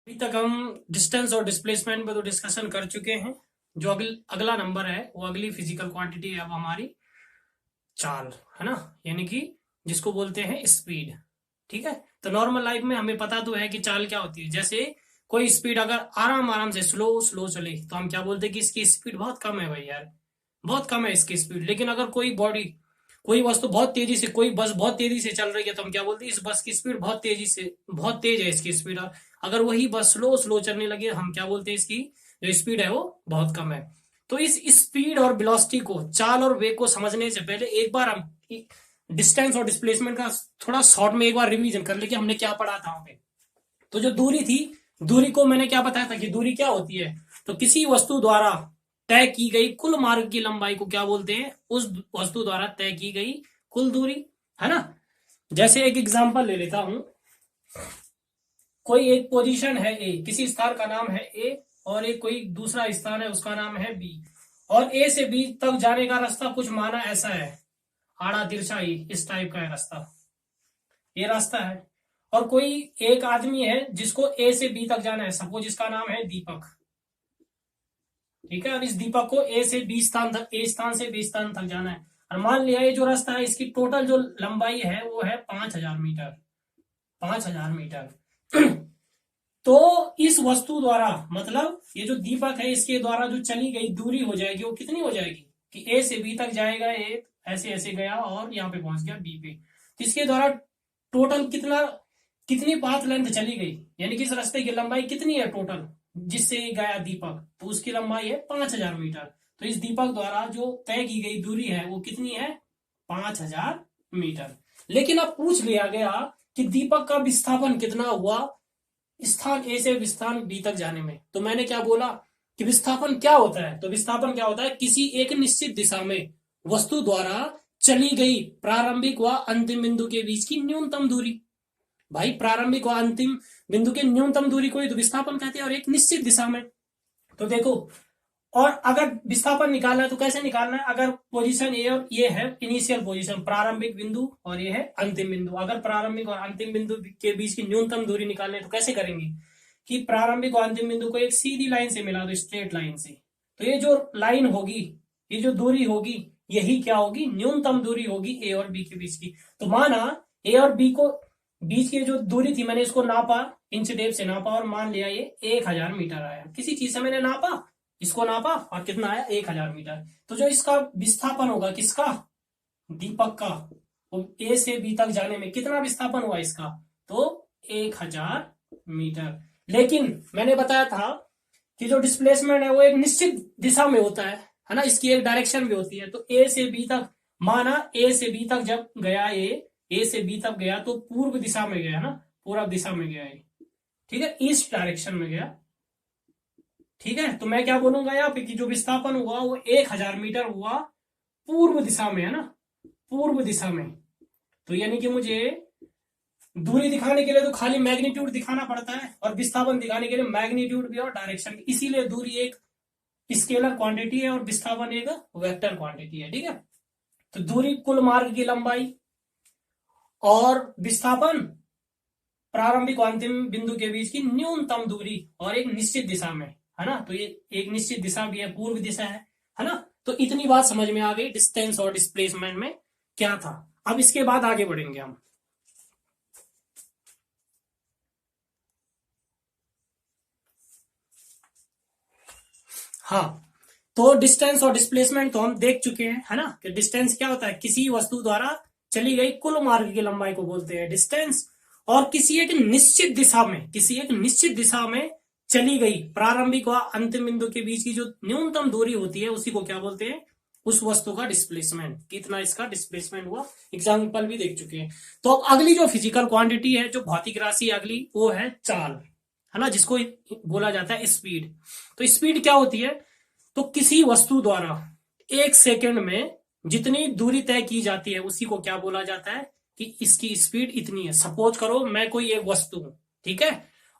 अभी तक हम डिस्टेंस और डिस्प्लेसमेंट पे तो डिस्कशन कर चुके हैं। जो अगला नंबर है वो अगली फिजिकल क्वांटिटी है अब हमारी चाल, है ना। यानी कि जिसको बोलते हैं स्पीड। ठीक है। तो नॉर्मल लाइफ में हमें पता तो है कि चाल क्या होती है। जैसे कोई स्पीड अगर आराम आराम से स्लो स्लो चले तो हम क्या बोलते हैं कि इसकी स्पीड बहुत कम है भाई यार, बहुत कम है इसकी स्पीड। लेकिन अगर कोई वस्तु बहुत तेजी से, कोई बस बहुत तेजी से चल रही है तो हम क्या बोलते हैं, इस बस की स्पीड बहुत तेजी से, बहुत तेज है इसकी स्पीड। अगर वही बस स्लो स्लो चलने लगे हम क्या बोलते हैं, इसकी जो स्पीड है वो बहुत कम है। तो इस स्पीड और वेलोसिटी को, चाल और वेग को समझने से पहले एक बार हम डिस्टेंस और डिस्प्लेसमेंट का थोड़ा शॉर्ट में एक बार रिवीजन कर ले कि हमने क्या पढ़ा था वहां पे। तो जो दूरी थी, दूरी को मैंने क्या बताया था कि दूरी क्या होती है। तो किसी वस्तु द्वारा तय की गई कुल मार्ग की लंबाई को क्या बोलते हैं, उस वस्तु द्वारा तय की गई कुल दूरी, है ना। जैसे एक एग्जांपल ले लेता हूं। कोई एक पोजीशन है ए, किसी स्थान का नाम है ए, और एक कोई दूसरा स्थान है उसका नाम है बी, और ए से बी तक जाने का रास्ता कुछ माना ऐसा है, आड़ा तिरछा ही इस टाइप का है रास्ता, ये रास्ता है। और कोई एक आदमी है जिसको ए से बी तक जाना है, सपोज इसका नाम है दीपक। ठीक है। अब इस दीपक को ए से बी स्थान तक, ए स्थान से बी स्थान तक जाना है। और मान लिया ये जो रास्ता है इसकी टोटल जो लंबाई है वो है 5,000 मीटर, 5,000 मीटर। तो इस वस्तु द्वारा, मतलब ये जो दीपक है इसके द्वारा जो चली गई दूरी हो जाएगी वो कितनी हो जाएगी कि ए से बी तक जाएगा, एक ऐसे ऐसे गया और यहाँ पे पहुंच गया बी पे। तो इसके द्वारा टोटल कितनी पाथ लेंथ चली गई, यानी कि इस रास्ते की लंबाई कितनी है टोटल, जिससे गया दीपक, तो उसकी लंबाई है 5,000 मीटर। तो इस दीपक द्वारा जो तय की गई दूरी है वो कितनी है, 5,000 मीटर। लेकिन अब पूछ लिया गया कि दीपक का विस्थापन कितना हुआ स्थान ए से स्थान बी तक जाने में। तो मैंने क्या बोला कि विस्थापन क्या होता है। तो विस्थापन क्या होता है, किसी एक निश्चित दिशा में वस्तु द्वारा चली गई प्रारंभिक व अंतिम बिंदु के बीच की न्यूनतम दूरी। भाई प्रारंभिक व अंतिम बिंदु के न्यूनतम दूरी को ही तो विस्थापन कहते हैं, और एक निश्चित दिशा में। तो देखो, और अगर विस्थापन निकालना है तो कैसे निकालना है, अगर पोजीशन ए और ये है इनिशियल पोजीशन, प्रारंभिक बिंदु, और ये है अंतिम बिंदु। अगर प्रारंभिक और अंतिम बिंदु के बीच की न्यूनतम दूरी निकालने तो कैसे करेंगे कि प्रारंभिक और अंतिम बिंदु को एक सीधी लाइन से मिला दो, स्ट्रेट लाइन से। तो ये जो लाइन होगी, ये जो दूरी होगी, यही क्या होगी, न्यूनतम दूरी होगी ए और बी के बीच की। तो माना ए और बी को बीच की जो दूरी थी मैंने इसको नापा, इंच टेप से नापा, और मान लिया ये 1,000 मीटर आया। किसी चीज से मैंने नापा, इसको नापा और कितना आया, 1,000 मीटर। तो जो इसका विस्थापन होगा किसका, दीपक का, वो ए से बी तक जाने में कितना विस्थापन हुआ इसका, तो 1,000 मीटर। लेकिन मैंने बताया था कि जो डिस्प्लेसमेंट है वो एक निश्चित दिशा में होता है ना, इसकी एक डायरेक्शन भी होती है। तो ए से बी तक, माना ए से बी तक जब गया, ए से बी तक गया तो पूर्व दिशा में गया ना, पूर्व दिशा में गया ये, ठीक है, ईस्ट डायरेक्शन में गया। ठीक है। तो मैं क्या बोलूंगा यहाँ पे कि जो विस्थापन हुआ वो 1,000 मीटर हुआ पूर्व दिशा में, है ना, पूर्व दिशा में। तो यानी कि मुझे दूरी दिखाने के लिए तो खाली मैग्नीट्यूड दिखाना पड़ता है, और विस्थापन दिखाने के लिए मैग्नीट्यूड भी और डायरेक्शन भी। इसीलिए दूरी एक स्केलर क्वांटिटी है और विस्थापन एक वेक्टर क्वांटिटी है। ठीक है। तो दूरी कुल मार्ग की लंबाई, और विस्थापन प्रारंभिक और अंतिम बिंदु के बीच की न्यूनतम दूरी, और एक निश्चित दिशा में, है ना। तो ये एक निश्चित दिशा भी है, पूर्व दिशा है ना। तो इतनी बात समझ में आ गई डिस्टेंस और डिस्प्लेसमेंट में क्या था। अब इसके बाद आगे बढ़ेंगे हम। हाँ, तो डिस्टेंस और डिस्प्लेसमेंट तो हम देख चुके हैं, है ना, कि डिस्टेंस क्या होता है, किसी वस्तु द्वारा चली गई कुल मार्ग की लंबाई को बोलते हैं डिस्टेंस। और किसी एक निश्चित दिशा में, किसी एक निश्चित दिशा में चली गई प्रारंभिक व अंतिम बिंदु के बीच की जो न्यूनतम दूरी होती है उसी को क्या बोलते हैं, उस वस्तु का डिस्प्लेसमेंट, कितना इसका डिस्प्लेसमेंट हुआ। एग्जाम्पल भी देख चुके हैं। तो अब अगली जो फिजिकल क्वांटिटी है, जो भौतिक राशि अगली, वो है चाल, है ना, जिसको बोला जाता है स्पीड। तो स्पीड क्या होती है, तो किसी वस्तु द्वारा एक सेकंड में जितनी दूरी तय की जाती है उसी को क्या बोला जाता है कि इसकी स्पीड इतनी है। सपोज करो मैं कोई एक वस्तु हूं, ठीक है।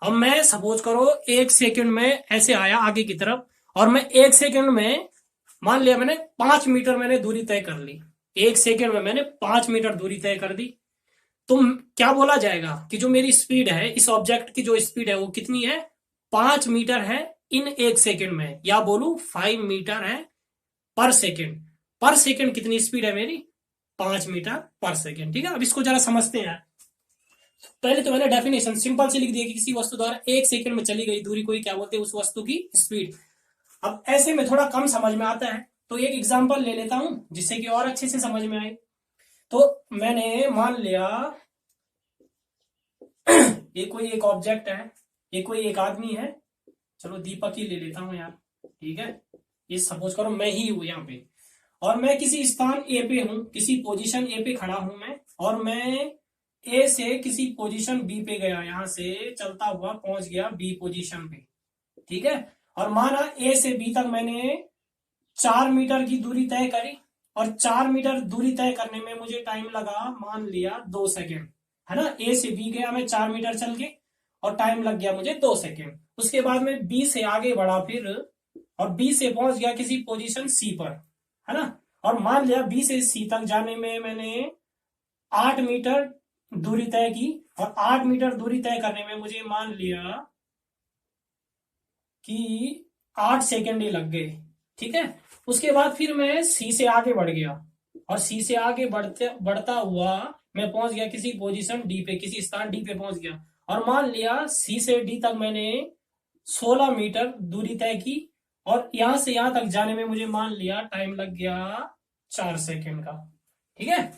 अब मैं सपोज करो एक सेकंड में ऐसे आया आगे की तरफ, और मैं एक सेकंड में, मान लिया मैंने 5 मीटर मैंने दूरी तय कर ली, एक सेकंड में मैंने 5 मीटर दूरी तय कर दी। तो क्या बोला जाएगा कि जो मेरी स्पीड है, इस ऑब्जेक्ट की जो स्पीड है वो कितनी है, 5 मीटर है इन 1 सेकंड में, या बोलू 5 मीटर है पर सेकंड। पर सेकंड कितनी स्पीड है मेरी? 5 मीटर पर सेकंड। ठीक है, अब इसको जरा समझते हैं। पहले तो मैंने डेफिनेशन सिंपल से लिख दिया कि किसी वस्तु द्वारा 1 सेकंड में चली गई दूरी को ही क्या बोलते हैं? उस वस्तु की स्पीड। अब ऐसे में थोड़ा कम समझ में आता है, तो एक एग्जांपल ले लेता हूं जिससे कि और अच्छे से समझ में आए। तो मैंने मान लिया ये कोई एक ऑब्जेक्ट है, ये कोई एक आदमी है, चलो दीपक ही ले लेता हूं यार। ठीक है, ये सपोज करो मैं ही हूं यहाँ पे, और मैं किसी स्थान ए पे हूं, किसी पोजीशन ए पे खड़ा हूं मैं, और मैं ए से किसी पोजीशन बी पे गया, यहां से चलता हुआ पहुंच गया बी पोजीशन पे। ठीक है, और माना ए से बी तक मैंने 4 मीटर की दूरी तय करी, और 4 मीटर दूरी तय करने में मुझे टाइम लगा मान लिया 2 सेकेंड, है ना। ए से बी गया मैं 4 मीटर चल के, और टाइम लग गया मुझे 2 सेकेंड। उसके बाद में बी से आगे बढ़ा फिर, और बी से पहुंच गया किसी पोजीशन सी पर, है ना। और मान लिया बी से सी तक जाने में मैंने 8 मीटर दूरी तय की, और 8 मीटर दूरी तय करने में मुझे मान लिया कि 8 सेकेंड ही लग गए। ठीक है, उसके बाद फिर मैं सी से आगे बढ़ गया, और सी से आगे बढ़ता हुआ मैं पहुंच गया किसी पोजीशन डी पे, किसी स्थान डी पे पहुंच गया, और मान लिया सी से डी तक मैंने 16 मीटर दूरी तय की, और यहां से यहां तक जाने में मुझे मान लिया टाइम लग गया 4 सेकेंड का। ठीक है,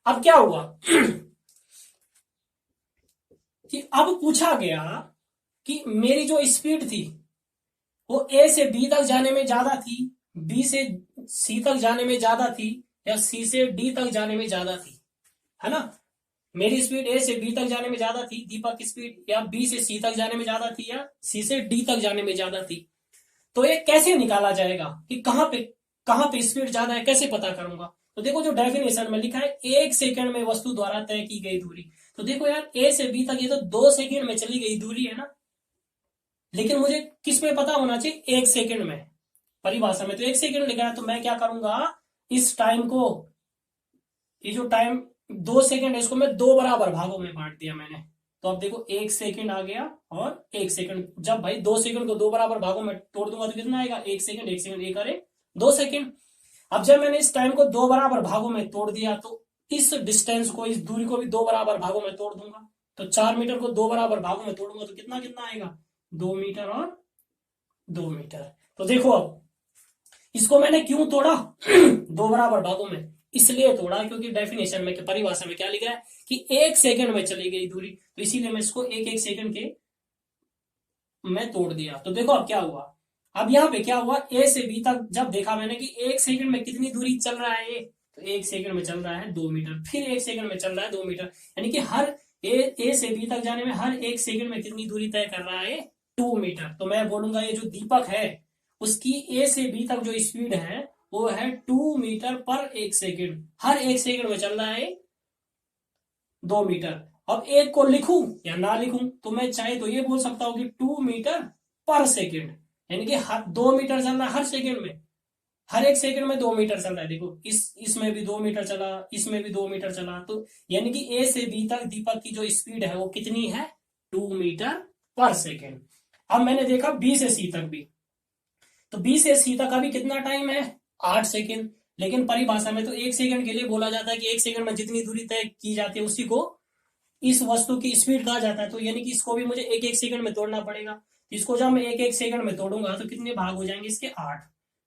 अब क्या हुआ कि अब पूछा गया कि मेरी जो स्पीड थी वो ए से बी तक जाने में ज्यादा थी, बी से सी तक जाने में ज्यादा थी, या सी से डी तक जाने में ज्यादा थी, है ना। मेरी स्पीड ए से बी तक जाने में ज्यादा थी, दीपक की स्पीड या बी से सी तक जाने में ज्यादा थी, या सी से डी तक जाने में ज्यादा थी। तो ये कैसे निकाला जाएगा कि कहां पे स्पीड ज्यादा है, कैसे पता करूंगा? तो देखो जो डेफिनेशन में लिखा है 1 सेकंड में वस्तु द्वारा तय की गई दूरी। तो देखो यार ए से बी तक ये तो 2 सेकंड में चली गई दूरी है ना, लेकिन मुझे किस में पता होना चाहिए? 1 सेकंड में। परिभाषा में तो 1 सेकंड लिखा है, तो मैं क्या करूंगा, इस टाइम को, ये जो टाइम 2 सेकंड है इसको मैं 2 बराबर भागों में बांट दिया मैंने। तो अब देखो 1 सेकंड आ गया और 1 सेकंड। जब भाई 2 सेकंड को 2 बराबर भागों में तोड़ दूंगा तो कितना आएगा? 1 सेकंड, 1 सेकंड, 1 अरे 2 सेकंड। अब जब मैंने इस टाइम को 2 बराबर भागों में तोड़ दिया, तो इस डिस्टेंस को, इस दूरी को भी 2 बराबर भागों में तोड़ दूंगा। तो 4 मीटर को 2 बराबर भागों में तोड़ूंगा तो कितना कितना आएगा? 2 मीटर और 2 मीटर। तो देखो अब इसको मैंने क्यों तोड़ा 2 बराबर भागों में? इसलिए तोड़ा क्योंकि डेफिनेशन में, परिभाषा में क्या लिखा है कि 1 सेकंड में चली गई दूरी, तो इसीलिए मैं इसको 1-1 सेकंड के मैं तोड़ दिया। तो देखो अब क्या हुआ, अब यहाँ पे क्या हुआ, ए से बी तक जब देखा मैंने कि 1 सेकंड में कितनी दूरी चल रहा है, तो 1 सेकंड में चल रहा है 2 मीटर, फिर 1 सेकंड में चल रहा है 2 मीटर, यानी कि हर ए से बी तक जाने में हर 1 सेकंड में कितनी दूरी तय कर रहा है? 2 मीटर। तो मैं बोलूंगा ये जो दीपक है उसकी ए से बी तक जो स्पीड है वो है 2 मीटर पर 1 सेकंड। हर 1 सेकंड में चल रहा है 2 मीटर। अब एक को लिखूं या ना लिखूं, तो मैं चाहे तो ये बोल सकता हूं कि 2 मीटर पर सेकंड, यानी कि 2 मीटर चल रहा है हर सेकंड में, हर 1 सेकंड में 2 मीटर चल रहा है। देखो इसमें भी 2 मीटर चला, इसमें भी 2 मीटर चला, तो यानी कि ए से बी तक दीपक की जो स्पीड है वो कितनी है? 2 मीटर पर सेकंड। अब मैंने देखा बी से सी तक भी, तो बी से सी तक अभी कितना टाइम है? 8 सेकंड। लेकिन परिभाषा में तो 1 सेकंड के लिए बोला जाता है कि 1 सेकंड में जितनी दूरी तय की जाती है उसी को इस वस्तु की स्पीड कहा जाता है। तो यानी कि इसको भी मुझे 1-1 सेकंड में तोड़ना पड़ेगा। इसको जब मैं 1-1 सेकंड में तोड़ूंगा तो कितने भाग हो जाएंगे इसके? 8।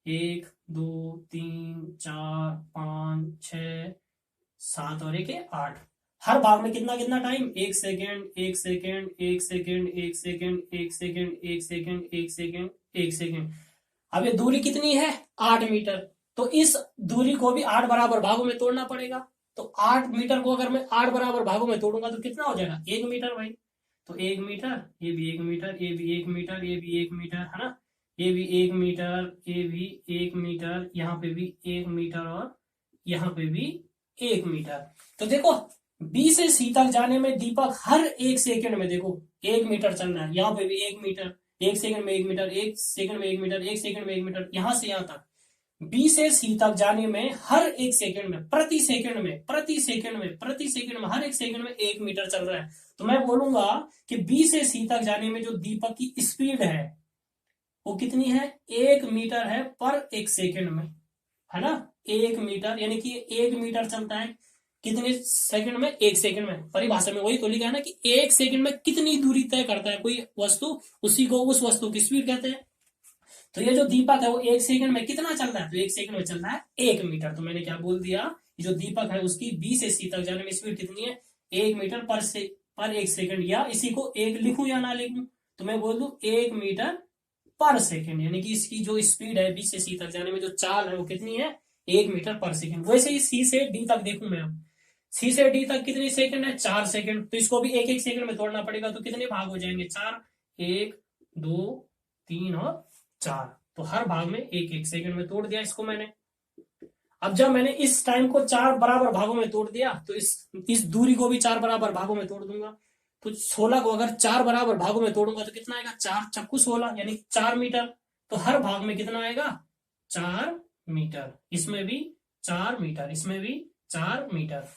1 2 3 4 5 6 7 और 1 8। हर भाग में कितना कितना time? 1 second, 1 second, 1 second, 1 second, 1 second, 1 second, 1 second, 1 second. अब ये दूरी कितनी है? 8 मीटर। तो इस दूरी को भी 8 बराबर भागों में तोड़ना पड़ेगा। तो 8 मीटर को अगर मैं 8 बराबर भागों में तोड़ूंगा तो कितना हो जाएगा? 1 मीटर भाई। तो 1 मीटर, ये भी 1 मीटर, ये भी 1 मीटर, ये भी 1 मीटर, है ना। ये भी 1 मीटर, ये भी 1 मीटर, यहाँ पे भी 1 मीटर और यहाँ पे भी 1 मीटर। तो देखो बी से सी तक जाने में दीपक हर 1 सेकंड में देखो 1 मीटर चल रहा है। यहाँ पे भी 1 मीटर, 1 सेकंड में 1 मीटर, 1 सेकंड में 1 मीटर, 1 सेकंड में 1 मीटर, यहां से यहां तक। बी से सी तक जाने में हर एक सेकंड में, प्रति सेकंड में हर एक सेकंड में 1 मीटर चल रहा है। तो मैं बोलूंगा कि बी से सी तक जाने में जो दीपक की स्पीड है वो कितनी है, 1 मीटर है पर एक सेकंड में, है ना। 1 मीटर यानी कि 1 मीटर चलता है कितने सेकंड में, 1 सेकंड में। परिभाषा में वही तो लिखा है ना कि 1 सेकंड में कितनी दूरी तय करता है कोई वस्तु, उसी को उस वस्तु की स्पीड कहते हैं। तो ये जो दीपक है वो 1 सेकंड में कितना चल रहा है, तो 1 सेकंड में चल रहा है 1 मीटर। तो मैंने क्या बोल दिया, ये जो दीपक है उसकी बी से सी तक जाने में स्पीड कितनी है, 1 मीटर पर 1 सेकंड। या इसी को एक लिखूं या ना लिखूं, तो मैं बोल दू 1 मीटर पर सेकंड, यानी कि इसकी जो स्पीड है बी से सी तक जाने में जो चाल है वो कितनी है, 1 मीटर पर सेकंड। वैसे ही सी से डी तक देखूं मैं, अब सी से डी तक कितनी सेकंड है, 4 सेकंड। तो इसको भी एक एक सेकंड में तोड़ना पड़ेगा, तो कितने भाग हो जाएंगे, 4, 1, 2, 3 और 4। तो हर भाग में एक एक सेकंड में तोड़ दिया इसको मैंने। अब जब मैंने इस टाइम को 4 बराबर भागों में तोड़ दिया, तो इस दूरी को भी 4 बराबर भागों में तोड़ दूंगा। तो 16 को अगर 4 बराबर भागों में तोड़ूंगा तो कितना आएगा, 4 चक्कू 16 यानी 4 मीटर। तो हर भाग में कितना आएगा, 4 मीटर। इसमें भी 4 मीटर, इसमें भी 4 मीटर।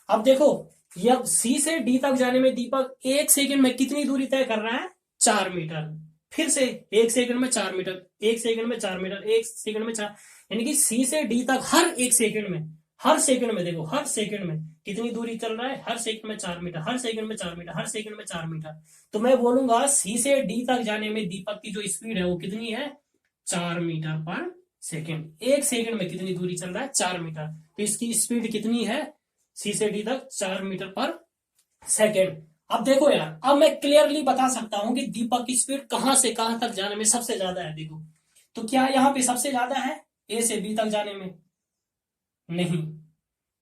अब देखो, यह सी से डी तक जाने में दीपक 1 सेकंड में कितनी दूरी तय कर रहा है, 4 मीटर। फिर से 1 सेकंड में 4 मीटर, 1 सेकंड में 4 मीटर, 1 सेकंड में 4, यानी कि सी से डी तक हर एक सेकंड में, हर सेकंड में देखो, हर सेकंड में कितनी दूरी चल रहा है, हर सेकंड में 4 मीटर, हर सेकंड में 4 मीटर, हर सेकंड में 4 मीटर। तो मैं बोलूंगा सी से डी तक जाने में दीपक की जो स्पीड है वो कितनी है, 4 मीटर पर सेकंड। 1 सेकंड में कितनी दूरी चल रहा है, 4 मीटर। तो इसकी स्पीड कितनी है सी से डी तक, 4 मीटर पर सेकंड। अब देखो यार, अब मैं क्लियरली बता सकता हूं कि दीपक की स्पीड कहां से कहां तक जाने में सबसे ज्यादा है। देखो, तो क्या यहाँ पे सबसे ज्यादा है ए से बी तक जाने में, नहीं।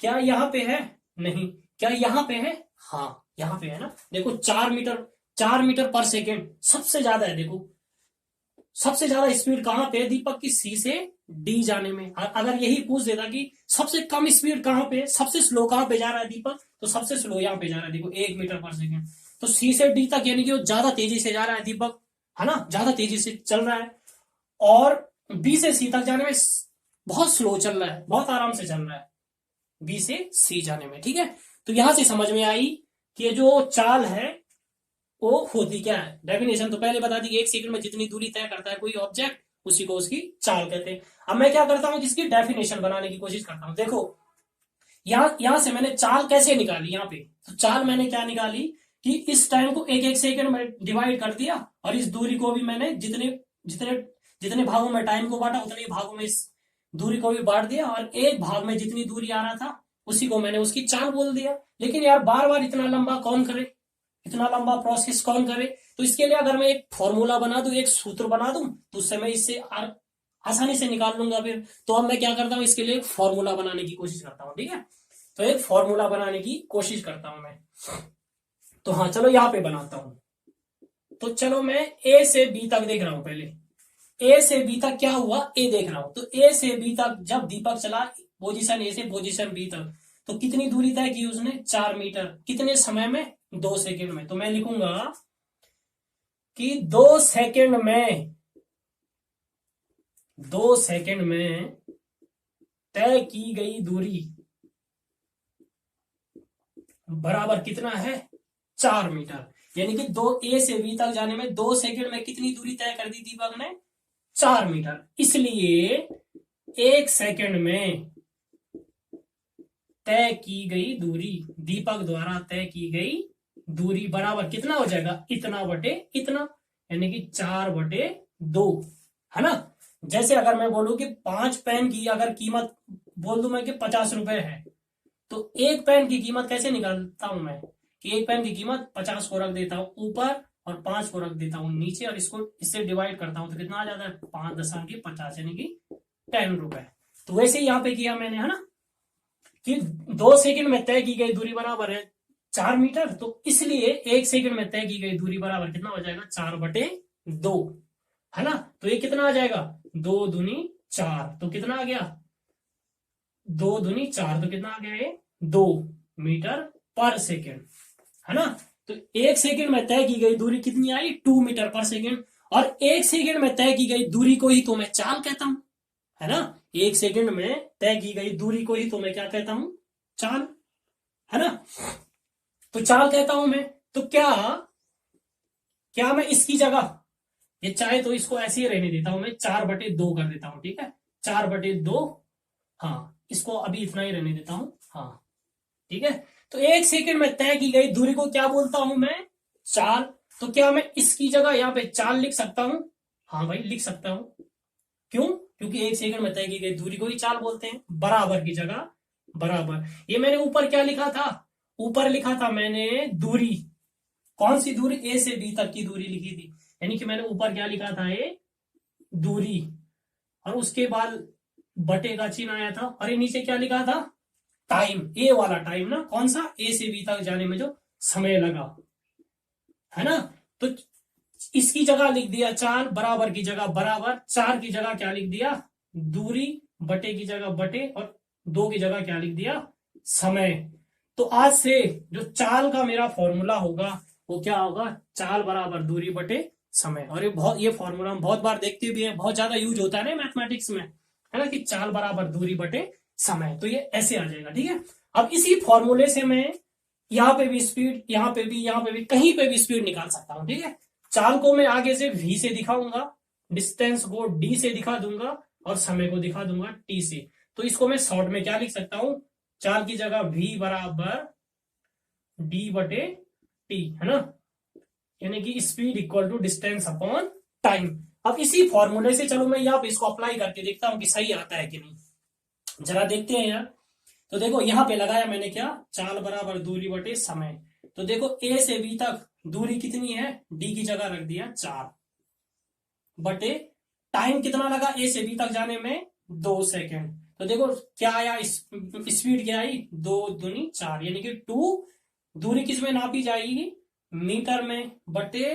क्या यहाँ पे है, नहीं। क्या यहाँ पे है, हाँ यहाँ पे है ना। देखो 4 मीटर, 4 मीटर पर सेकेंड सबसे ज्यादा है। देखो सबसे ज्यादा स्पीड कहां पे है दीपक की, सी से डी जाने में। अगर यही पूछ देता कि सबसे कम स्पीड कहां पे, सबसे स्लो कहां पे जा रहा है दीपक, तो सबसे स्लो यहाँ पे जा रहा है, देखो 1 मीटर पर सेकेंड। तो सी से डी तक यानी कि वो ज्यादा तेजी से जा रहा है दीपक, है ना, ज्यादा तेजी से चल रहा है। और बी से सी तक जाने में बहुत स्लो चल रहा है, बहुत आराम से चल रहा है बी से सी जाने में, ठीक है। तो यहां से समझ में आई कि ये जो चाल है वो होती क्या है। डेफिनेशन तो पहले बता दी कि 1 सेकंड में जितनी दूरी तय करता है कोई ऑब्जेक्ट, उसी को उसकी चाल कहते हैं। अब मैं क्या करता हूं, इसकी डेफिनेशन बनाने की कोशिश करता हूं। देखो यहां से मैंने चाल कैसे निकाली, यहाँ पे तो चाल मैंने क्या निकाली कि इस टाइम को एक एक सेकंड में डिवाइड कर दिया, और इस दूरी को भी मैंने जितने जितने जितने भागों में टाइम को बांटा उतने भागों में इस दूरी को भी बांट दिया, और एक भाग में जितनी दूरी आ रहा था उसी को मैंने उसकी चाल बोल दिया। लेकिन यार बार बार इतना लंबा कौन करे, इतना लंबा प्रोसेस कौन करे। तो इसके लिए अगर मैं एक फॉर्मूला बना दूं, एक सूत्र बना दूं, तो उससे मैं इससे आसानी से निकाल लूंगा फिर। तो अब मैं क्या करता हूं, इसके लिए एक फॉर्मूला बनाने की कोशिश करता हूं, ठीक है। तो एक फॉर्मूला बनाने की कोशिश करता हूं मैं। तो हाँ चलो यहां पे बनाता हूं। तो चलो मैं ए से बी तक देख रहा हूं। पहले ए से बी तक क्या हुआ, ए देख रहा हूं। तो ए से बी तक जब दीपक चला पोजीशन ए से पोजीशन बी तक, तो कितनी दूरी तय की उसने, 4 मीटर। कितने समय में, 2 सेकंड में। तो मैं लिखूंगा कि 2 सेकंड में तय की गई दूरी बराबर कितना है, 4 मीटर। यानी कि ए से बी तक जाने में 2 सेकंड में कितनी दूरी तय कर दी दीपक ने, 4 मीटर। इसलिए 1 सेकंड में तय की गई दूरी, दीपक द्वारा तय की गई दूरी बराबर कितना हो जाएगा, इतना बटे इतना, यानी कि 4/2, है ना। जैसे अगर मैं बोलूं कि 5 पेन की अगर कीमत बोल दूं मैं कि 50 रुपए है, तो एक पेन की कीमत कैसे निकालता हूं मैं, कि एक पेन की कीमत 50 को रख देता हूं ऊपर और 5 को रख देता हूं नीचे, और इसको इससे डिवाइड करता हूं तो कितना आ जाता है, 5.50 यानी कि 10 रुपए। तो वैसे ही यहाँ पे किया मैंने, है ना, कि 2 सेकंड में तय की गई दूरी बराबर है 4 मीटर। तो इसलिए 1 सेकंड में तय की गई दूरी बराबर कितना हो जाएगा, 4/2, है ना। तो ये कितना आ जाएगा, 2 दूनी 4, तो कितना आ गया, 2 दूनी 4, तो कितना आ गया ये, 2 मीटर पर सेकेंड, है ना। तो 1 सेकंड में तय की गई दूरी कितनी आई, 2 मीटर पर सेकेंड। और 1 सेकंड में तय की गई दूरी को ही तो मैं चाल कहता हूं, है ना। 1 सेकंड में तय की गई दूरी को ही तो मैं क्या कहता हूं, चाल, है ना। तो चाल कहता हूं मैं। तो क्या क्या मैं इसकी जगह, ये चाहे तो इसको ऐसे ही रहने देता हूं मैं, 4/2 कर देता हूं, ठीक है, 4/2। हाँ, इसको अभी इतना ही रहने देता हूं। हाँ, ठीक है। तो 1 सेकंड में तय की गई दूरी को क्या बोलता हूं मैं, चाल। तो क्या मैं इसकी जगह यहाँ पे चाल लिख सकता हूं? हाँ भाई, लिख सकता हूं। क्यों? क्योंकि 1 सेकंड में तय की गई दूरी को ही चाल बोलते हैं। बराबर की जगह बराबर। ये मैंने ऊपर क्या लिखा था, ऊपर लिखा था मैंने दूरी। कौन सी दूरी? ए से बी तक की दूरी लिखी थी। यानी कि मैंने ऊपर क्या लिखा था, ए दूरी, और उसके बाद बटे का चिन्ह आया था, और ये नीचे क्या लिखा था, टाइम, ए वाला टाइम ना, कौन सा, ए से बी तक जाने में जो समय लगा, है ना। तो इसकी जगह लिख दिया चाल, बराबर की जगह बराबर, 4 की जगह क्या लिख दिया, दूरी, बटे की जगह बटे, और 2 की जगह क्या लिख दिया, समय। तो आज से जो चाल का मेरा फॉर्मूला होगा वो क्या होगा, चाल बराबर दूरी बटे समय। और ये फॉर्मूला हम बहुत बार देखते भी हैं, बहुत ज्यादा यूज होता है ना मैथमेटिक्स में, है ना, कि चाल बराबर दूरी बटे समय। तो ये ऐसे आ जाएगा, ठीक है। अब इसी फॉर्मूले से मैं यहाँ पे भी स्पीड, यहाँ पे भी, यहाँ पे भी, कहीं पे भी स्पीड निकाल सकता हूँ, ठीक है। चाल को मैं आगे से v से दिखाऊंगा, डिस्टेंस को d से दिखा दूंगा, और समय को दिखा दूंगा t से। तो इसको मैं शॉर्ट में क्या लिख सकता हूं, चाल की जगह v बराबर d/t, है ना, यानी कि speed equal to distance upon time. अब इसी फॉर्मूले से चलो मैं यहाँ पे इसको अप्लाई करके देखता हूँ कि सही आता है कि नहीं, जरा देखते हैं यार। तो देखो यहाँ पे लगाया मैंने क्या, चाल बराबर दूरी बटे समय। तो देखो ए से बी तक दूरी कितनी है, डी की जगह रख दिया 4, बटे टाइम कितना लगा ए से बी तक जाने में, 2 सेकेंड। तो देखो क्या आया, स्पीड क्या आई, 2 दूनी 4, यानी कि 2। दूरी किस में नापी जाएगी, मीटर में, बटे,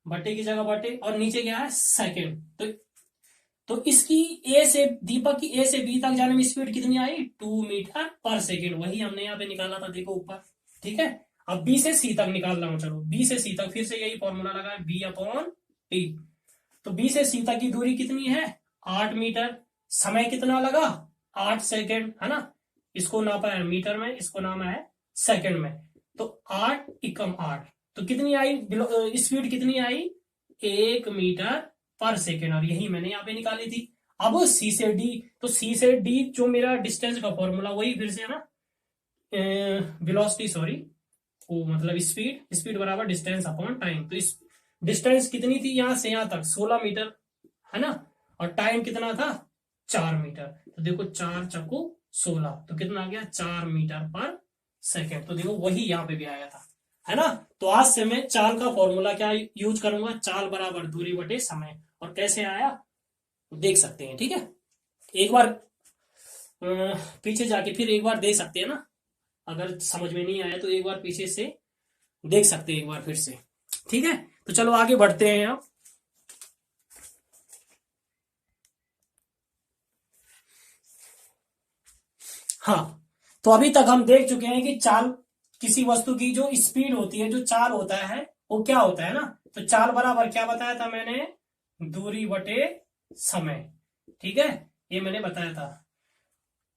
बटे की जगह बटे, और नीचे क्या है, सेकेंड। तो इसकी ए से, दीपक की ए से बी तक जाने में स्पीड कितनी आई, 2 मीटर पर सेकेंड। वही हमने यहाँ पे निकाला था, देखो ऊपर, ठीक है। अब बी से सी तक निकाल रहा हूं, चलो बी से सी तक फिर से यही फॉर्मूला लगा, b/t। तो बी से सी तक की दूरी कितनी है, 8 मीटर। समय कितना लगा, 8 सेकेंड, है ना। इसको नापा है मीटर में, इसको नापा है सेकेंड में। तो 8 × 8, तो कितनी आई, स्पीड कितनी आई, 1 मीटर पर सेकेंड। और यही मैंने यहाँ पे निकाली थी। अब सी से डी, तो सी से डी जो मेरा डिस्टेंस का फॉर्मूला, वही फिर से है ना, वेलोसिटी, सॉरी, वो मतलब स्पीड, स्पीड बराबर डिस्टेंस अपॉन टाइम। तो इस डिस्टेंस कितनी थी, यहां से यहां तक 16 मीटर, है ना, और टाइम कितना था, 4 मीटर। तो देखो 4 चक्कू 16, तो कितना आ गया, 4 मीटर पर सेकेंड। तो देखो वही यहाँ पे भी आया था, है ना। तो आज से मैं चाल का फॉर्मूला क्या यूज करूंगा, चाल बराबर दूरी बटे समय। और कैसे आया देख सकते हैं, ठीक है। एक बार पीछे जाके फिर एक बार देख सकते हैं ना, अगर समझ में नहीं आया तो एक बार पीछे से देख सकते हैं, एक बार फिर से, ठीक है। तो चलो आगे बढ़ते हैं अब। हाँ, तो अभी तक हम देख चुके हैं कि चाल, किसी वस्तु की जो स्पीड होती है, जो चाल होता है, वो क्या होता है ना। तो चाल बराबर क्या बताया था मैंने, दूरी बटे समय, ठीक है, ये मैंने बताया था।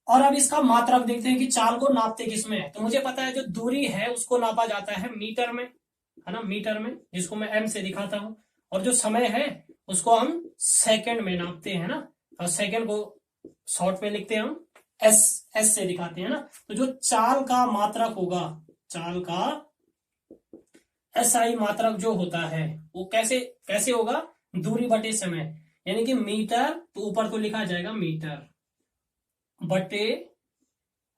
और अब इसका मात्रक देखते हैं कि चाल को नापते किसमें है। तो मुझे पता है जो दूरी है उसको नापा जाता है मीटर में, है ना, मीटर में, जिसको मैं एम से दिखाता हूं। और जो समय है उसको हम सेकंड में नापते हैं ना, और सेकंड को शॉर्ट में लिखते हैं हम एस, एस से दिखाते हैं ना। तो जो चाल का मात्रक होगा, चाल का एसआई मात्रक जो होता है, वो कैसे कैसे होगा, दूरी बटे समय, यानी कि मीटर, तो ऊपर तो लिखा जाएगा मीटर, बटे,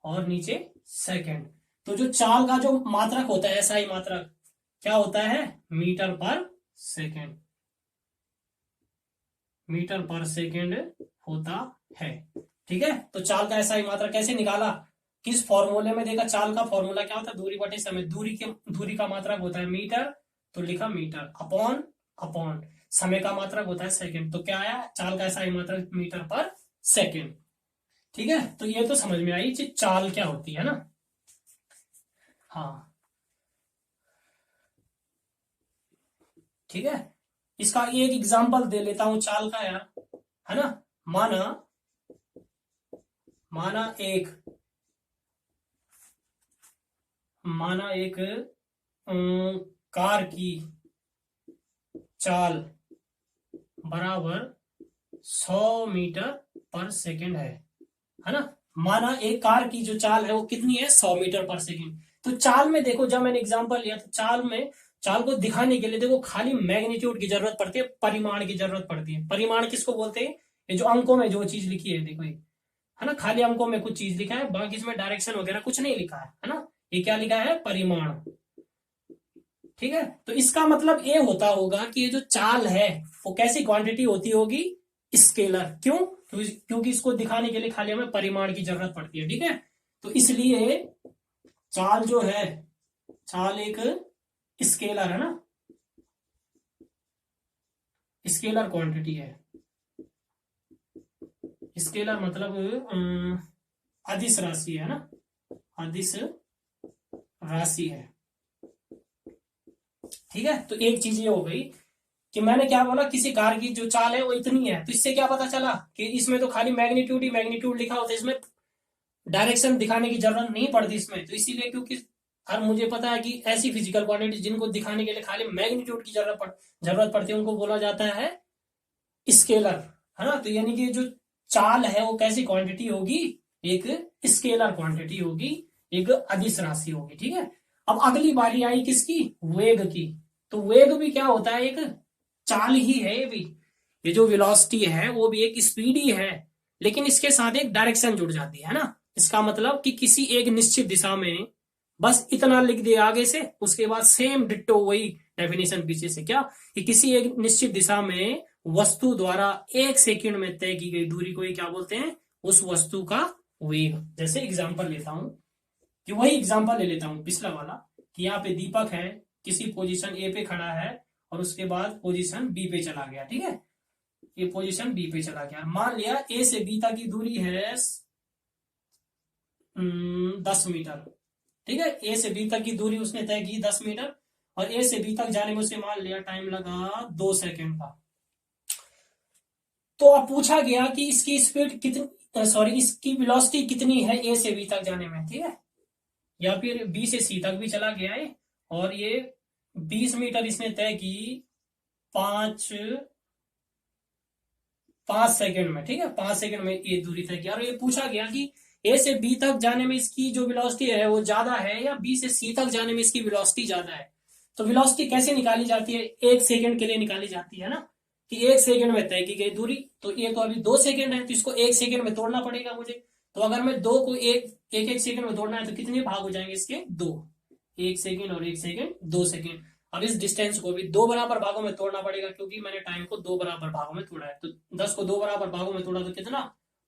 और नीचे सेकंड। तो जो चाल का जो मात्रक होता है, एसआई मात्रक क्या होता है, मीटर पर सेकंड, मीटर पर सेकंड होता है, ठीक है। तो चाल का एसआई मात्रक कैसे निकाला, किस फॉर्मूले में देखा, चाल का फॉर्मूला क्या होता है, दूरी बटे समय। दूरी का मात्रक होता है मीटर, तो लिखा मीटर, अपॉन अपॉन समय का मात्रक होता है सेकंड। तो क्या आया, चाल का एसआई मात्रक मीटर पर सेकंड, ठीक है। तो ये तो समझ में आई चाल क्या होती है ना। हाँ, ठीक है। इसका एक एग्जाम्पल दे लेता हूं चाल का यार, है ना। माना माना एक कार की चाल बराबर 100 मीटर पर सेकंड है ना। माना एक कार की जो चाल है वो कितनी है, 100 मीटर पर सेकंड। तो चाल में देखो, जब मैंने एग्जांपल लिया तो चाल को दिखाने के लिए देखो खाली मैग्नीट्यूड की जरूरत पड़ती है, परिमाण की जरूरत पड़ती है। परिमाण किसको बोलते हैं, ये जो अंकों में जो चीज लिखी है देखो, ये है ना, खाली अंकों में कुछ चीज लिखा है, बाकी इसमें डायरेक्शन वगैरह कुछ नहीं लिखा है ना। ये क्या लिखा है, परिमाण। ठीक है, तो इसका मतलब ये होता होगा कि ये जो चाल है वो कैसी क्वांटिटी होती होगी, स्केलर। क्यों, क्योंकि इसको दिखाने के लिए खाली हमें परिमाण की जरूरत पड़ती है। ठीक है, तो इसलिए चाल जो है, चाल एक स्केलर है ना, स्केलर क्वांटिटी है। स्केलर मतलब अदिश राशि है ना, अदिश राशि है। ठीक है, तो एक चीज ये हो गई कि मैंने क्या बोला, किसी कार की जो चाल है वो इतनी है, तो इससे क्या पता चला कि इसमें तो खाली मैग्नीट्यूड ही मैग्नीट्यूड लिखा होता है, इसमें डायरेक्शन दिखाने की जरूरत नहीं पड़ती इसमें। तो इसीलिए, क्योंकि हर मुझे पता है कि ऐसी फिजिकल क्वांटिटी जिनको दिखाने के लिए खाली मैग्नीट्यूड की जरूरत पड़ती है उनको बोला जाता है स्केलर, है ना। तो यानी कि जो चाल है वो कैसी क्वांटिटी होगी, एक स्केलर क्वांटिटी होगी, एक अदिश राशि होगी। ठीक है, अब अगली बारी आई किसकी, वेग की। तो वेग भी क्या होता है, एक चाल ही है ये भी। ये जो वेलोसिटी है वो भी एक स्पीड ही है, लेकिन इसके साथ एक डायरेक्शन जुड़ जाती है ना। इसका मतलब कि किसी एक निश्चित दिशा में बस इतना लिख दिया आगे से, उसके बाद सेम डिट्टो वही डेफिनेशन पीछे से, क्या कि किसी एक निश्चित दिशा में वस्तु द्वारा 1 सेकंड में तय की गई दूरी को ही क्या बोलते हैं, उस वस्तु का वेग। जैसे एग्जांपल लेता हूं, कि वही एग्जांपल ले लेता हूं पिछला वाला, कि यहाँ पे दीपक है, किसी पोजीशन ए पे खड़ा है और उसके बाद पोजीशन बी पे चला गया। ठीक है, ये पोजीशन बी पे चला गया, मान लिया ए से बी तक की दूरी है 10 मीटर। ठीक है, ए से बी तक की दूरी उसने तय की 10 मीटर, और ए से बी तक जाने में उसे मान लिया टाइम लगा 2 सेकंड का। तो अब पूछा गया कि इसकी स्पीड कितनी, सॉरी इसकी वेलोसिटी कितनी है ए से बी तक जाने में। ठीक है, या फिर बी से सी तक भी चला गया है, और ये 20 मीटर इसने तय की 5 सेकंड में। ठीक है, 5 सेकंड में ये दूरी तय की, और ये पूछा गया कि ए से बी तक जाने में इसकी जो वेलोसिटी है वो ज्यादा है या बी से सी तक जाने में इसकी वेलोसिटी ज्यादा है। तो वेलोसिटी कैसे निकाली जाती है, 1 सेकंड के लिए निकाली जाती है ना, कि 1 सेकंड में तय की गई दूरी। तो ये तो अभी 2 सेकंड है, तो इसको 1 सेकंड में तोड़ना पड़ेगा मुझे। तो अगर मैं 2 को एक सेकंड में तोड़ना है तो कितने भाग हो जाएंगे इसके, 2। 1 सेकंड और 1 सेकंड, 2 सेकंड। अब इस डिस्टेंस को भी 2 बराबर भागों में तोड़ना पड़ेगा, क्योंकि मैंने टाइम को 2 बराबर भागों में तोड़ा है। तो 10 को 2 बराबर भागों में तोड़ा तो कितना,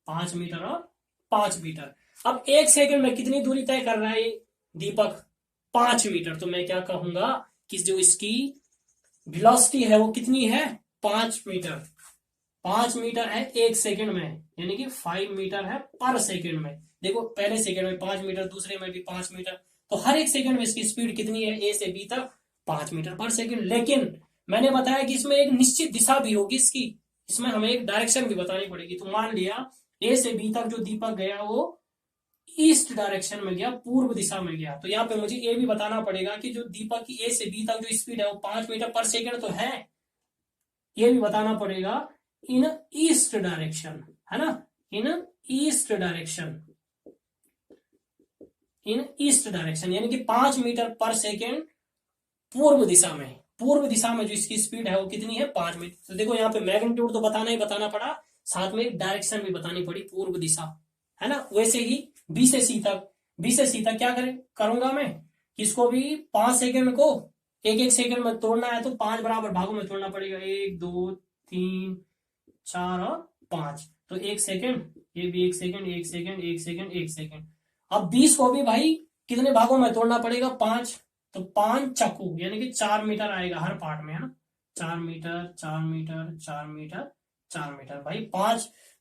5 मीटर और 5 मीटर। अब 1 सेकंड में कितनी दूरी तय कर रहा है दीपक, 5 मीटर। तो मैं क्या कहूंगा कि जो इसकी वेलोसिटी है वो कितनी है, 5 मीटर। 5 मीटर है 1 सेकंड में, यानी कि 5 मीटर है पर सेकंड में। देखो पहले सेकंड में 5 मीटर, दूसरे में भी 5 मीटर, तो हर 1 सेकंड में इसकी स्पीड कितनी है, ए से बी तक 5 मीटर पर सेकंड। लेकिन मैंने बताया कि इसमें एक निश्चित दिशा भी होगी इसकी, इसमें हमें एक डायरेक्शन भी बतानी पड़ेगी। तो मान लिया ए से बी तक जो दीपक गया वो ईस्ट डायरेक्शन में गया, पूर्व दिशा में गया। तो यहाँ पे मुझे ये भी बताना पड़ेगा कि जो दीपक की ए से बी तक जो स्पीड है वो 5 मीटर पर सेकंड तो है, ये भी बताना पड़ेगा इन ईस्ट डायरेक्शन, है ना, इन ईस्ट डायरेक्शन, इन ईस्ट डायरेक्शन, यानी कि 5 मीटर पर सेकेंड पूर्व दिशा में। पूर्व दिशा में जो इसकी स्पीड है वो कितनी है, 5 मीटर। तो देखो यहाँ पे मैग्नीट्यूड तो बताना ही बताना पड़ा, साथ में डायरेक्शन भी बतानी पड़ी, पूर्व दिशा, है ना। वैसे ही बी से सी तक, बी से सी तक क्या करूंगा मैं, इसको भी 5 सेकेंड को 1 सेकंड में तोड़ना है, तो 5 बराबर भागों में तोड़ना पड़ेगा, 1 2 3 4 और 5। तो 1 सेकंड, ये भी 1 सेकंड, 1 सेकंड, 1 सेकंड, 1 सेकंड। अब 20 को भी भाई कितने भागों में तोड़ना पड़ेगा, 5। तो 5 चक्कू यानी कि 4 मीटर आएगा हर पार्ट में, है ना, 4 मीटर 4 मीटर 4 मीटर 4 मीटर। भाई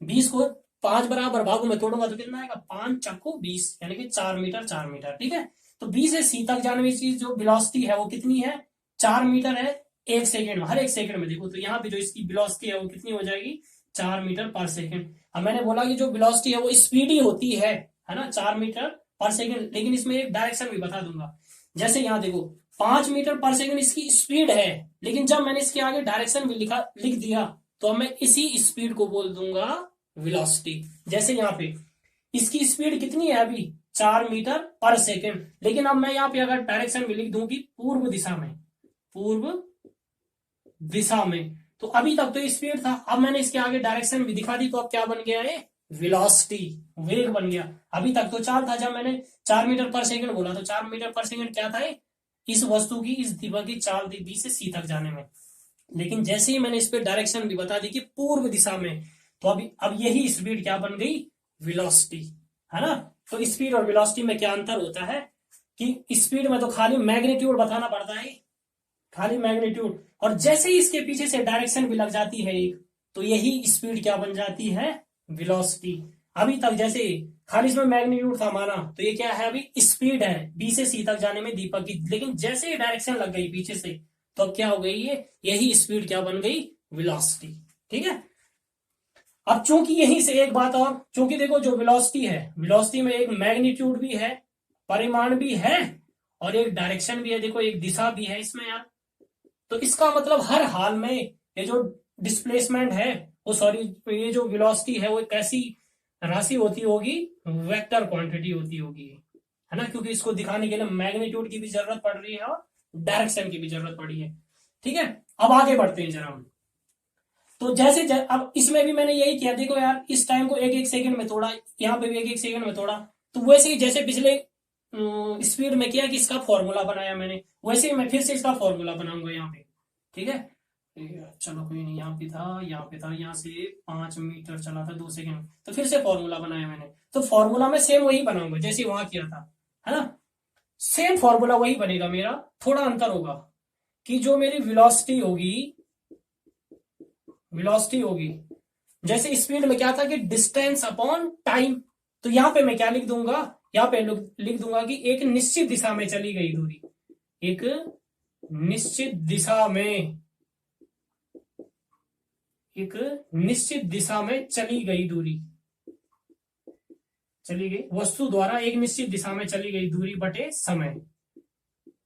20 को 5 बराबर भागों में तोड़ूंगा तो कितना आएगा, 5 चक्कू 20, यानी कि 4 मीटर 4 मीटर। ठीक है, तो बी से सी तक जाने वाली जो वेलोसिटी है वो कितनी है, 4 मीटर है 1 सेकंड में, हर 1 सेकंड में। देखो तो यहाँ पे जो इसकी वेलोसिटी है वो कितनी हो जाएगी, 4 मीटर पर सेकंड। अब मैंने बोला कि जो वेलोसिटी है वो स्पीड ही होती है ना, 4 मीटर पर सेकंड, लेकिन इसमें एक डायरेक्शन भी बता दूंगा। जैसे यहाँ देखो 5 मीटर पर सेकंड इसकी स्पीड है, लेकिन जब मैंने इसके आगे डायरेक्शन भी लिख दिया तो अब मैं इसी स्पीड को बोल दूंगा वेलोसिटी। जैसे यहाँ पे इसकी स्पीड कितनी है अभी 4 मीटर पर सेकंड, लेकिन अब मैं यहाँ पे अगर डायरेक्शन भी लिख दूं कि पूर्व दिशा में, पूर्व दिशा में, तो अभी तक तो स्पीड था, अब मैंने इसके आगे डायरेक्शन भी दिखा दी तो अब क्या बन गया है वेलोसिटी, वेग बन गया। अभी तक तो चाल था, जब मैंने 4 मीटर पर सेकंड बोला तो 4 मीटर पर सेकंड क्या था, इस वस्तु की इस दिशा की चाल थी बी से सी तक जाने में। लेकिन जैसे ही मैंने इस पे डायरेक्शन भी बता दी कि पूर्व दिशा में, तो अभी अब यही स्पीड क्या बन गई वेलोसिटी, है ना। तो स्पीड और वेलोसिटी में क्या अंतर होता है कि स्पीड में तो खाली मैग्नीट्यूड बताना पड़ता है, खाली मैग्नीट्यूड, और जैसे ही इसके पीछे से डायरेक्शन भी लग जाती है एक, तो यही स्पीड क्या बन जाती है वेलोसिटी। अभी तक जैसे खाली इसमें मैग्नीट्यूड था माना, तो ये क्या है अभी स्पीड है बी से सी तक जाने में दीपक की, लेकिन जैसे ही डायरेक्शन लग गई पीछे से तो अब क्या हो गई ये, यही स्पीड क्या बन गई वेलोसिटी। ठीक है। अब चूंकि यहीं से एक बात और, चूंकि देखो जो वेलोसिटी है, वेलोसिटी में एक मैग्नीट्यूड भी है, परिमाण भी है, और एक डायरेक्शन भी है, देखो एक दिशा भी है इसमें यार। तो इसका मतलब हर हाल में ये जो डिस्प्लेसमेंट है वो, सॉरी ये जो वेलोसिटी है वो एक ऐसी राशि होती होगी, वेक्टर क्वांटिटी होती होगी, है ना, क्योंकि इसको दिखाने के लिए मैग्नीट्यूड की भी जरूरत पड़ रही है और डायरेक्शन की भी जरूरत पड़ी है। ठीक है। अब आगे बढ़ते हैं जरा हम। तो जैसे अब इसमें भी मैंने यही किया, देखो यार इस टाइम को एक एक सेकंड में तोड़ा, यहाँ पे भी एक एक सेकंड में तोड़ा, तो वैसे ही जैसे पिछले स्पीड में किया कि इसका फॉर्मूला बनाया मैंने, वैसे ही मैं फिर से इसका फॉर्मूला बनाऊंगा यहाँ पे। ठीक है। चलो कोई नहीं, यहाँ पे था, यहाँ पे था, यहाँ से 5 मीटर चला था 2 सेकंड, तो फिर से फॉर्मूला बनाया मैंने, तो फॉर्मूला में सेम वही बनाऊंगा जैसे वहां किया था, है ना। सेम फॉर्मूला वही बनेगा मेरा, थोड़ा अंतर होगा कि जो मेरी वेलोसिटी होगी, वेलोसिटी होगी जैसे स्पीड में क्या था कि डिस्टेंस अपॉन टाइम, तो यहां पे मैं क्या लिख दूंगा, यहां पे लिख दूंगा कि एक निश्चित दिशा में चली गई दूरी, एक निश्चित दिशा में, एक निश्चित दिशा में चली गई दूरी, चली गई वस्तु द्वारा एक निश्चित दिशा में चली गई दूरी बटे समय।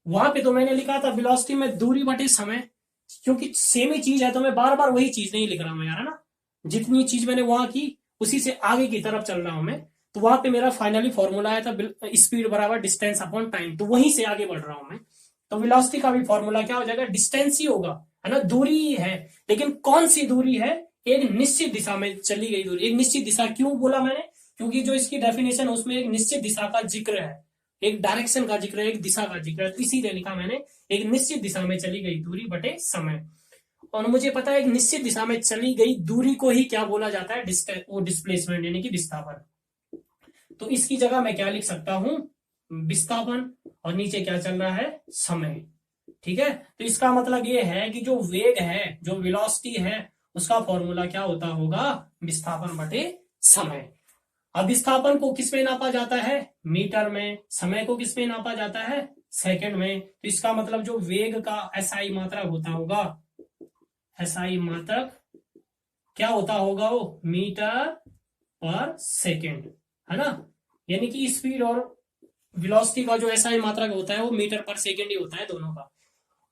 वहां पे तो मैंने लिखा था वेलोसिटी में दूरी बटे समय, क्योंकि सेम ही चीज है तो मैं बार बार वही चीज नहीं लिख रहा हूं यार, है ना। जितनी चीज मैंने वहां की उसी से आगे की तरफ चल रहा हूं मैं, तो वहां पे मेरा फाइनली फॉर्मूला आया था स्पीड बराबर डिस्टेंस अपॉन टाइम, तो वहीं से आगे बढ़ रहा हूं मैं। तो वेलोसिटी का भी फॉर्मूला क्या हो जाएगा, डिस्टेंस ही होगा, है ना, दूरी है, लेकिन कौन सी दूरी है, एक निश्चित दिशा में चली गई दूरी। एक निश्चित दिशा क्यों बोला मैंने, क्योंकि जो इसकी डेफिनेशन है उसमें एक निश्चित दिशा का जिक्र है, एक डायरेक्शन का जिक्र है, एक दिशा का जिक्र है, तो इसीलिए लिखा मैंने एक निश्चित दिशा में चली गई दूरी बटे समय। और मुझे पता है एक निश्चित दिशा में चली गई दूरी को ही क्या बोला जाता है, वो डिस्प्लेसमेंट यानी कि विस्थापन। तो इसकी जगह मैं क्या लिख सकता हूं, विस्थापन, और नीचे क्या चल रहा है, समय। ठीक है। तो इसका मतलब ये है कि जो वेग है, जो वेलोसिटी है, उसका फॉर्मूला क्या होता होगा, विस्थापन बटे समय। अब विस्थापन को किस में नापा जाता है, मीटर में, समय को किस में नापा जाता है, सेकंड में। तो इसका मतलब जो वेग का एसआई मात्रक होता होगा, एसआई मात्रक क्या होता होगा, वो मीटर पर सेकंड, है ना। यानी कि स्पीड और वेलोसिटी का जो एसआई मात्रक होता है वो मीटर पर सेकंड ही होता है दोनों का।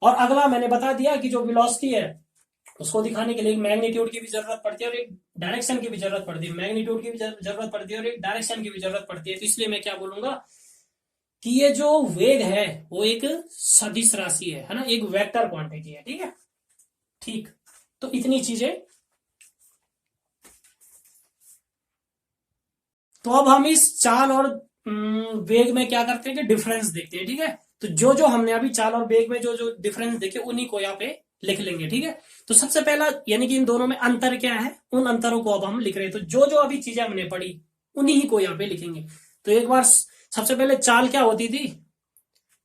और अगला मैंने बता दिया कि जो वेलोसिटी है उसको दिखाने के लिए एक मैग्नीट्यूड की भी जरूरत पड़ती है और एक डायरेक्शन की भी जरूरत पड़ती है, मैग्नीट्यूड की भी जरूरत पड़ती है और एक डायरेक्शन की भी जरूरत पड़ती है। तो इसलिए मैं क्या बोलूंगा कि ये जो वेग है वो एक सदिश राशि है ना, एक वेक्टर क्वांटिटी है। ठीक है। ठीक, तो इतनी चीजें। तो अब हम इस चाल और वेग में क्या करते हैं कि डिफरेंस देखते हैं। ठीक है। तो जो जो हमने अभी चाल और वेग में जो जो डिफरेंस देखे उन्हीं को यहाँ पे लिख लेंगे। ठीक है। तो सबसे पहला यानी कि इन दोनों में अंतर क्या है, उन अंतरों को अब हम लिख रहे हैं। तो जो जो अभी चीजें हमने पढ़ी उन्हीं को यहाँ पे लिखेंगे। तो एक बार सबसे पहले चाल क्या होती थी,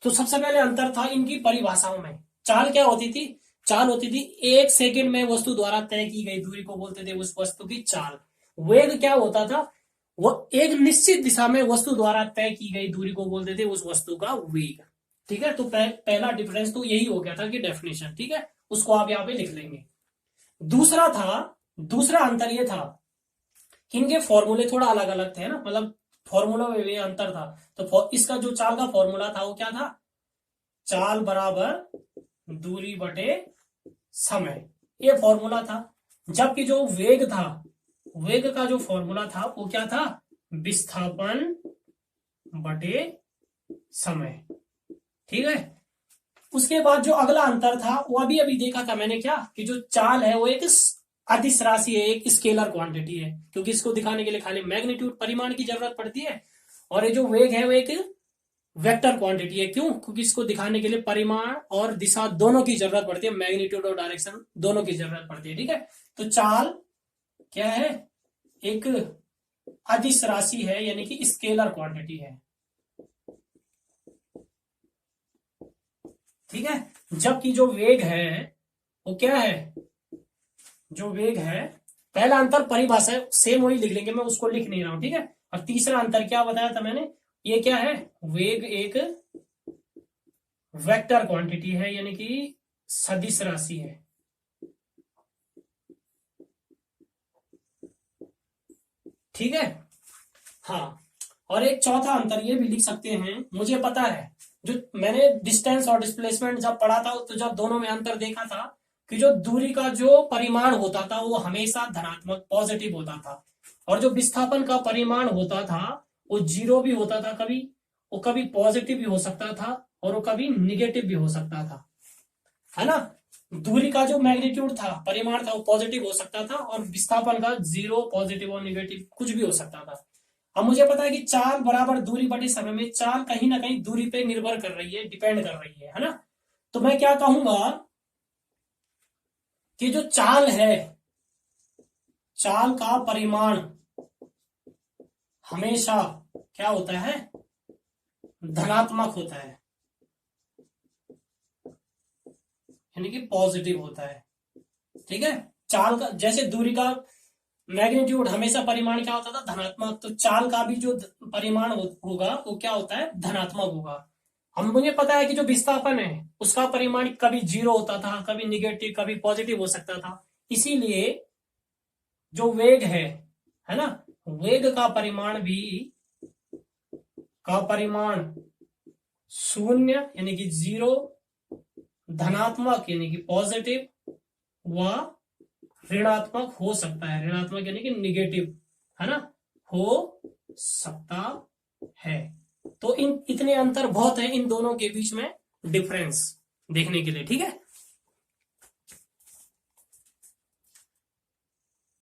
तो सबसे पहले अंतर था इनकी परिभाषाओं में। चाल क्या होती थी, चाल होती थी 1 सेकंड में वस्तु द्वारा तय की गई दूरी को बोलते थे उस वस्तु की चाल। वेग क्या होता था, वो एक निश्चित दिशा में वस्तु द्वारा तय की गई दूरी को बोलते थे उस वस्तु का वेग। ठीक है। तो पहला डिफरेंस तो यही हो गया था कि डेफिनेशन। ठीक है, उसको आप यहाँ पे लिख लेंगे। दूसरा था दूसरा अंतर ये था कि इनके फॉर्मूले थोड़ा अलग अलग थे ना, मतलब फॉर्मूला में भी अंतर था। तो इसका जो चाल का फॉर्मूला था वो क्या था, चाल बराबर दूरी बटे समय, ये फॉर्मूला था। जबकि जो वेग था, वेग का जो फॉर्मूला था वो क्या था, विस्थापन बटे समय। ठीक है। उसके बाद जो अगला अंतर था वो अभी अभी देखा था मैंने, क्या कि जो चाल है वो एक अदिश राशि है, एक स्केलर क्वांटिटी है, क्योंकि इसको दिखाने के लिए खाली मैग्नीट्यूड परिमाण की जरूरत पड़ती है। और ये जो वेग है वो एक वेक्टर क्वांटिटी है। क्यों, क्योंकि इसको दिखाने के लिए परिमाण और दिशा दोनों की जरूरत पड़ती है, मैग्नीट्यूड और डायरेक्शन दोनों की जरूरत पड़ती है। ठीक है। तो चाल क्या है, एक अदिश राशि है, यानी कि स्केलर क्वांटिटी है। ठीक है। जबकि जो वेग है वो क्या है, जो वेग है, पहला अंतर परिभाषा है, सेम वही लिख लेंगे, मैं उसको लिख नहीं रहा हूं। ठीक है। और तीसरा अंतर क्या बताया था मैंने, ये क्या है, वेग एक वेक्टर क्वांटिटी है, यानी कि सदिश राशि है। ठीक है। हाँ, और एक चौथा अंतर ये भी लिख सकते हैं, मुझे पता है, जो मैंने डिस्टेंस और डिस्प्लेसमेंट जब पढ़ा था तो जब दोनों में अंतर देखा था कि जो दूरी का जो परिमाण होता था वो हमेशा धनात्मक पॉजिटिव होता था, और जो विस्थापन का परिमाण होता था वो जीरो भी होता था, कभी वो कभी पॉजिटिव भी हो सकता था और वो कभी निगेटिव भी हो सकता था, है ना। दूरी का जो मैग्नीट्यूड था, परिमाण था, वो पॉजिटिव हो सकता था, और विस्थापन का जीरो, पॉजिटिव और निगेटिव कुछ भी हो सकता था। अब मुझे पता है कि चाल बराबर दूरी बटे समय में चाल कहीं ना कहीं दूरी पे निर्भर कर रही है, डिपेंड कर रही है ना। तो मैं क्या कहूंगा कि जो चाल है, चाल का परिमाण हमेशा क्या होता है, धनात्मक होता है, यानी कि पॉजिटिव होता है। ठीक है। चाल का जैसे दूरी का मैग्नीट्यूड हमेशा परिमाण क्या होता था, धनात्मक, तो चाल का भी जो परिमाण होगा वो क्या होता है, धनात्मक होगा। हम मुझे पता है कि जो विस्थापन है उसका परिमाण कभी जीरो होता था, कभी निगेटिव, कभी पॉजिटिव हो सकता था। इसीलिए जो वेग है ना, वेग का परिमाण भी, का परिमाण शून्य यानी कि जीरो, धनात्मक यानी कि पॉजिटिव, व ऋणात्मक हो सकता है, ऋणात्मक यानी कि निगेटिव, है ना, हो सकता है। तो इन इतने अंतर बहुत है इन दोनों के बीच में डिफरेंस देखने के लिए। ठीक है।